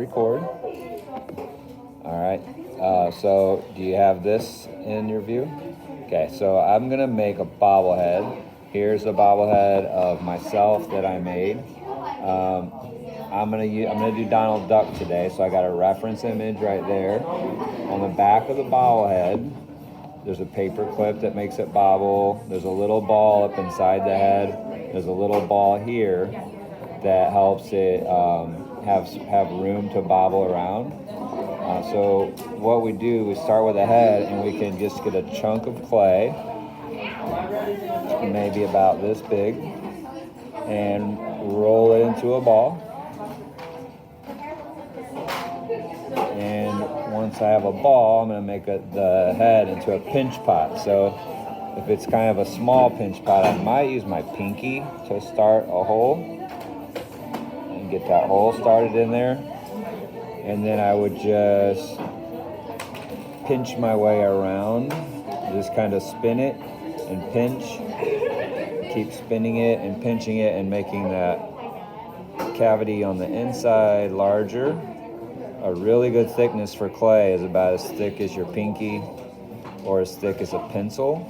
record. All right. So do you have this in your view? Okay, so I'm gonna make a bobblehead. Here's a bobblehead of myself that I made. I'm gonna do Donald Duck today, so I got a reference image right there. On the back of the bobblehead, there's a paper clip that makes it bobble. There's a little ball up inside the head. There's a little ball here that helps it have room to bobble around. So what we do, we start with a head, and we can just get a chunk of clay, maybe about this big, and roll it into a ball. And once I have a ball, I'm going to make the head into a pinch pot. So if it's kind of a small pinch pot, I might use my pinky to start a hole and get that hole started in there. And then I would just pinch my way around, just kind of spin it and pinch, keep spinning it and pinching it and making that cavity on the inside larger. A really good thickness for clay is about as thick as your pinky or as thick as a pencil.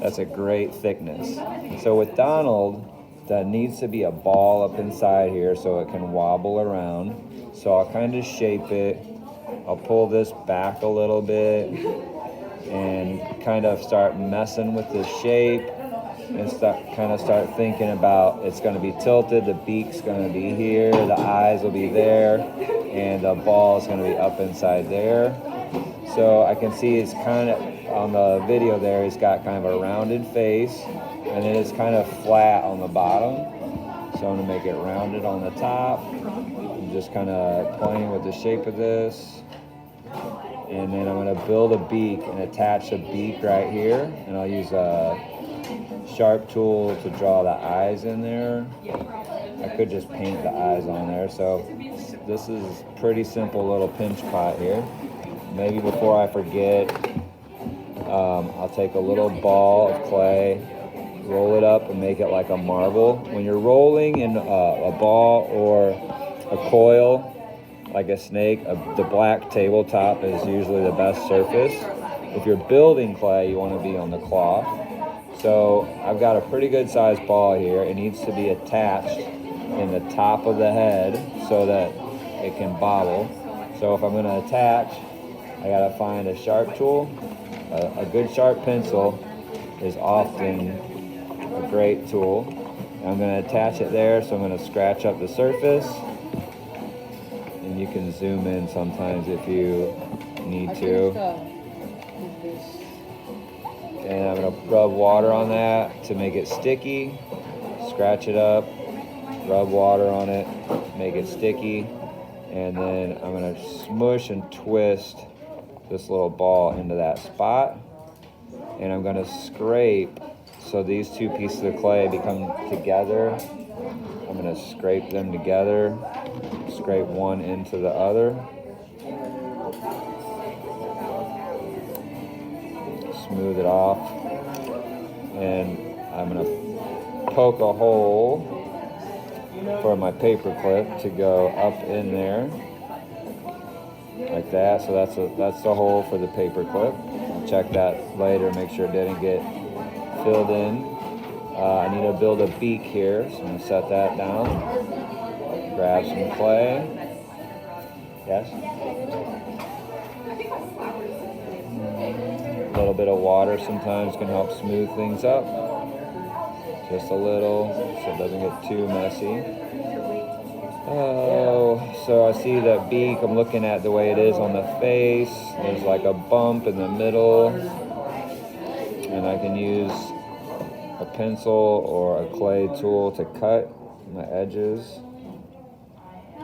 That's a great thickness. So with Donald, that needs to be a ball up inside here so it can wobble around. So I'll kind of shape it. I'll pull this back a little bit and kind of start messing with the shape and start thinking about it's going to be tilted, the beak's going to be here, the eyes will be there, and the ball is going to be up inside there. So I can see it's kind of, on the video there, it's got kind of a rounded face, and then it's kind of flat on the bottom. So I'm going to make it rounded on the top. I'm just kind of playing with the shape of this. And then I'm going to build a beak and attach a beak right here. And I'll use a sharp tool to draw the eyes in there. I could just paint the eyes on there. So this is pretty simple little pinch pot here. Maybe before I forget, I'll take a little ball of clay, roll it up and make it like a marble. When you're rolling in a ball or a coil, like a snake, the black tabletop is usually the best surface. If you're building clay, you want to be on the cloth. So I've got a pretty good sized ball here. It needs to be attached in the top of the head so that it can bobble. So if I'm going to attach, I got to find a sharp tool. A good sharp pencil is often a great tool. I'm going to attach it there, so I'm going to scratch up the surface. And you can zoom in sometimes if you need to. And I'm going to rub water on that to make it sticky. Scratch it up, rub water on it, make it sticky. And then I'm going to smush and twist this little ball into that spot. And I'm going to scrape so these two pieces of clay become together. I'm going to scrape them together, scrape one into the other. Smooth it off. And I'm going to poke a hole for my paper clip to go up in there. Like that. So that's the hole for the paper clip. I'll check that later, make sure it didn't get filled in. I need to build a beak here, so I'm going to set that down. Grab some clay. Yes? A little bit of water sometimes can help smooth things up. Just a little, so it doesn't get too messy. Oh, so I see that beak. I'm looking at the way it is on the face. There's like a bump in the middle. And I can use a pencil or a clay tool to cut my edges,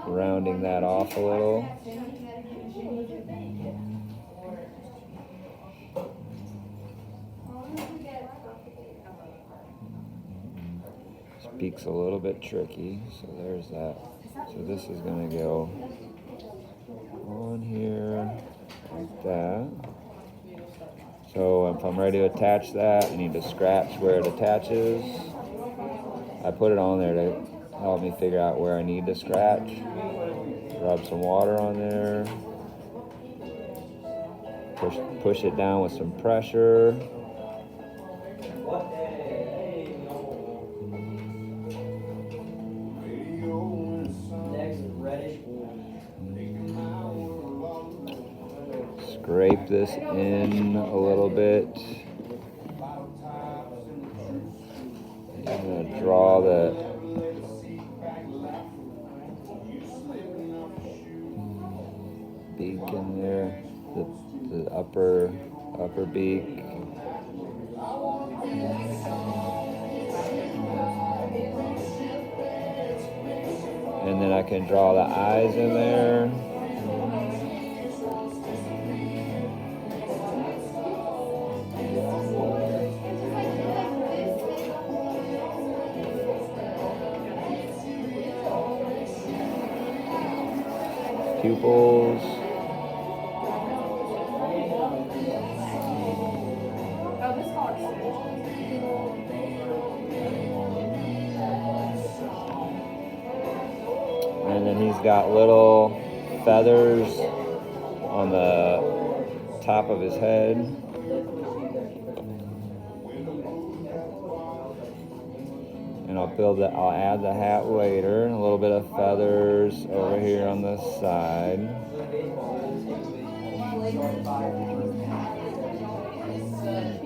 rounding that off a little. This beak's a little bit tricky, so there's that. So this is going to go on here like that. So if I'm ready to attach that, I need to scratch where it attaches. I put it on there to help me figure out where I need to scratch. Rub some water on there. Push it down with some pressure. Scrape this in a little bit. I'm going to draw the beak in there, the upper beak. And then I can draw the eyes in there. Pupils. And then he's got little feathers on the top of his head. And I'll add the hat later, and a little bit of feathers over here on the side.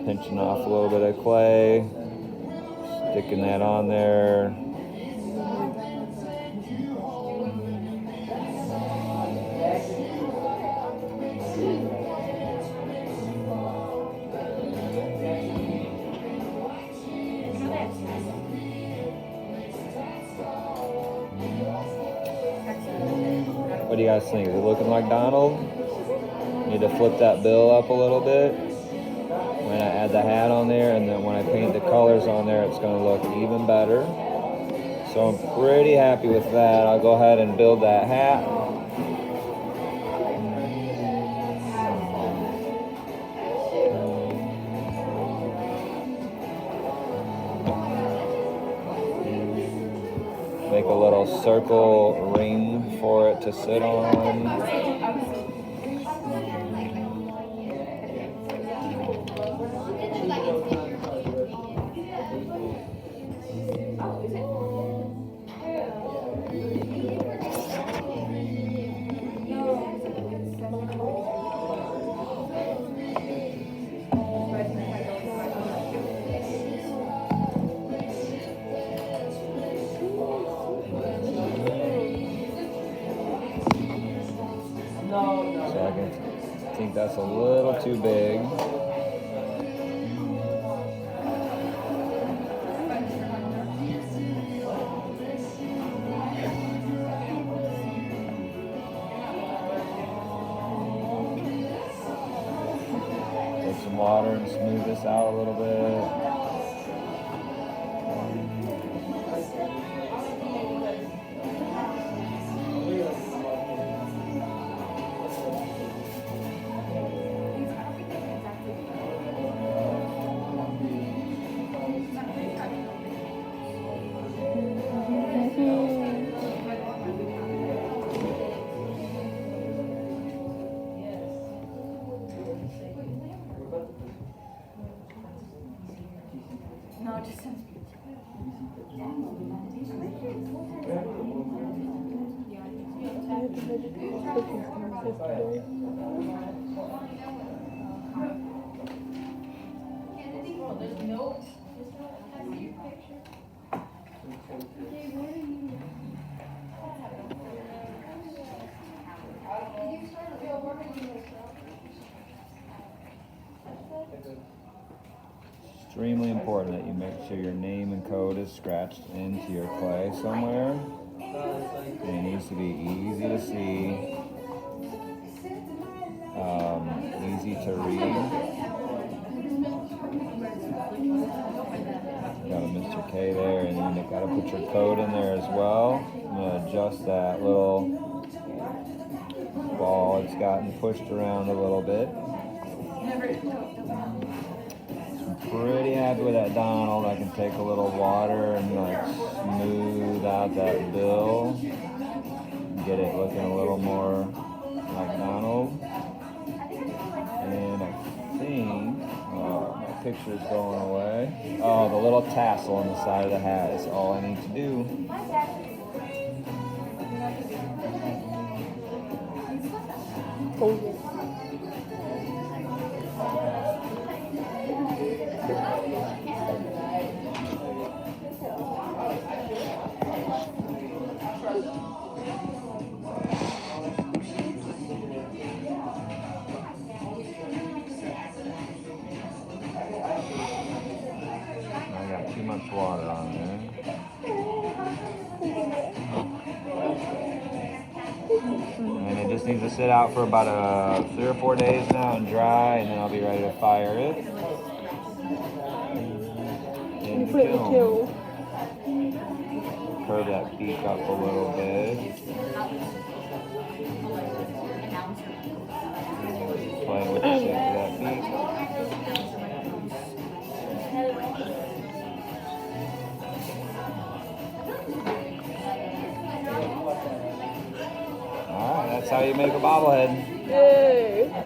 Pinching off a little bit of clay, sticking that on there. What do you guys think? Is it looking like Donald? Need to flip that bill up a little bit. When I add the hat on there, and then when I paint the colors on there, it's going to look even better. So I'm pretty happy with that. I'll go ahead and build that hat. Make a little circle ring for it to sit on. So I think that's a little too big. Take some water and smooth this out a little bit. No, it just sounds Extremely important that you make sure your name and code is scratched into your clay somewhere. And it needs to be easy to see, easy to read. Got a Mr. K there, and then you got to put your code in there as well. I'm going to adjust that little ball. It's gotten pushed around a little bit. Pretty happy with that Donald. I can take a little water and like smooth out that bill. get it looking a little more like Donald. And I think, oh, my picture's going away. Oh, the little tassel on the side of the hat is all I need to do. I got too much water on there. And it just needs to sit out for about 3 or 4 days now and dry, and then I'll be ready to fire it. In the kiln. Curve that beak up a little bit. Play with the shape of that beak. Alright, that's how you make a bobblehead. Yay!